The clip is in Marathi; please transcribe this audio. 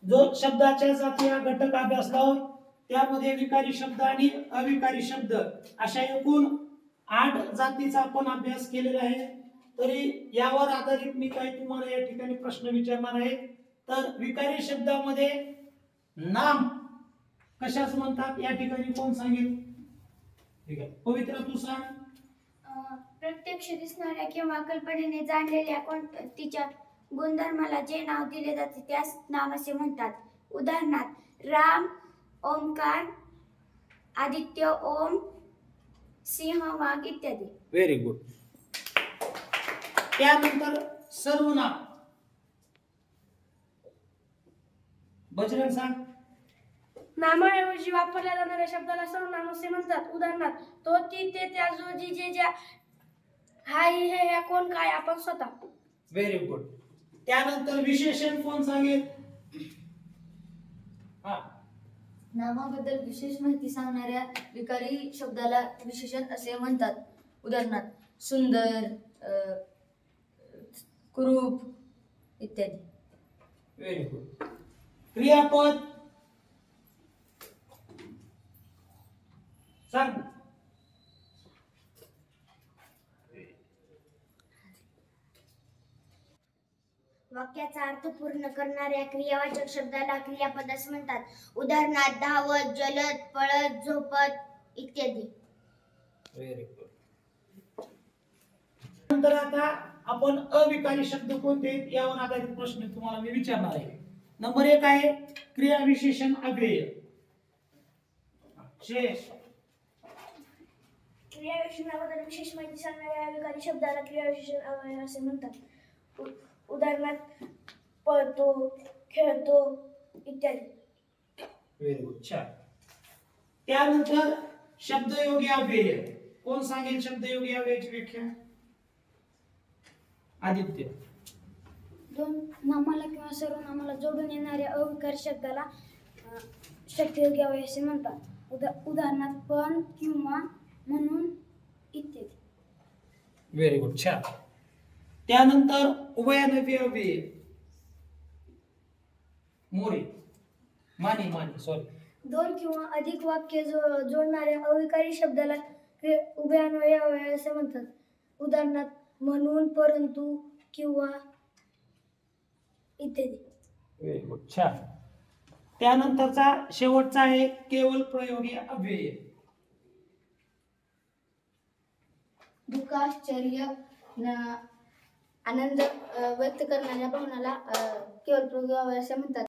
जो शब्दाच्या जाती हा घटक अभ्यासला त्यामध्ये विकारी शब्द आणि अविकारी शब्द अशा एकूण 8 जातीचा आपण अभ्यास केलेला आहे। तरी यावर आधारित मी काही तुम्हाला या ठिकाणी प्रश्न विचारणार आहे। तर विकारी शब्दामध्ये नाम कशाच म्हणतात या ठिकाणी कोण सांगेल? ठीक आहे, पवित्रा तू सांग। प्रत्यक्ष दिसणाऱ्या किंवा कल्पनेने जाणलेल्या तिच्या गुणधर्माला जे नाव दिले जाते त्यास नाम असे म्हणतात। उदाहरणार्थ राम, ओमकार, आदित्य, ओम, सिंह, वाघ इत्यादी। Very good. त्यानंतर सर्वनाम बजरंग सांग। नामाऐवजी वापरल्या जाणाऱ्या शब्दाला सर्वनाम असे म्हणतात। उदाहरणार्थ तो, ती, ते, त्या, जो, जी, जे, ज्या, हा, ही, हे, या, कोण, काय, आपण, स्वतः। Very good. त्यानंतर विशेषण कोण सांगेल? हा, नामाबद्दल विशेष माहिती सांगणाऱ्या विकारी शब्दाला विशेषण असे म्हणतात। उदाहरणार्थ सुंदर, कुरूप इत्यादी। Very good. क्रियापद सांग। वाक्याचा अर्थ पूर्ण करणाऱ्या क्रियावाचक शब्दाला क्रियापद असे म्हणतात। उदाहरणार्थ धावत, जलद, पळत, झोपत इत्यादी। Very good. नंतर आता आपण अविकारी शब्द कोणते आहेत यावर आधारित प्रश्न तुम्हाला मी विचारणार आहे। नंबर 1 आहे क्रिया विशेषण अव्यय। शेष क्रिया विशेषणाबद्दल विशेष माहिती सांगणाऱ्या अविकारी शब्दाला क्रिया विशेषण अव्यय असे म्हणतात। उदाहरणार्थ पळतो, खेळतो इत्यादी। व्हेरी गुड, छान। त्यानंतर शब्दयोगी अव्यय कोण सांगेल? शब्दयोगी अव्ययाची व्याख्या आदित्य। दोन नामाला किंवा सर्वनामाला जोडून येणाऱ्या अविकारी शब्दाला शब्दयोगी अव्यय असे म्हणतात। उदाहरणार्थ पण, किंवा, म्हणून इत्यादी। व्हेरी गुड, छान। त्यानंतर उभयनवी अव्यय मोरे मानी सॉरी। दोन किंवा अधिक वाक्य जोडणाऱ्या अविकारी शब्दाला उभयान्वयी अव्यय असे म्हणतात। उदाहरणार्थ म्हणून, परंतु, किंवा इत्यादी। व्हेरी गुड, छान। त्यानंतरचा शेवटचा आहे केवळ प्रयोगी अव्यय। दुःख, आश्चर्य, आनंद व्यक्त करणाऱ्या भावनाला केवळ प्रयोगी अव्यय असे म्हणतात।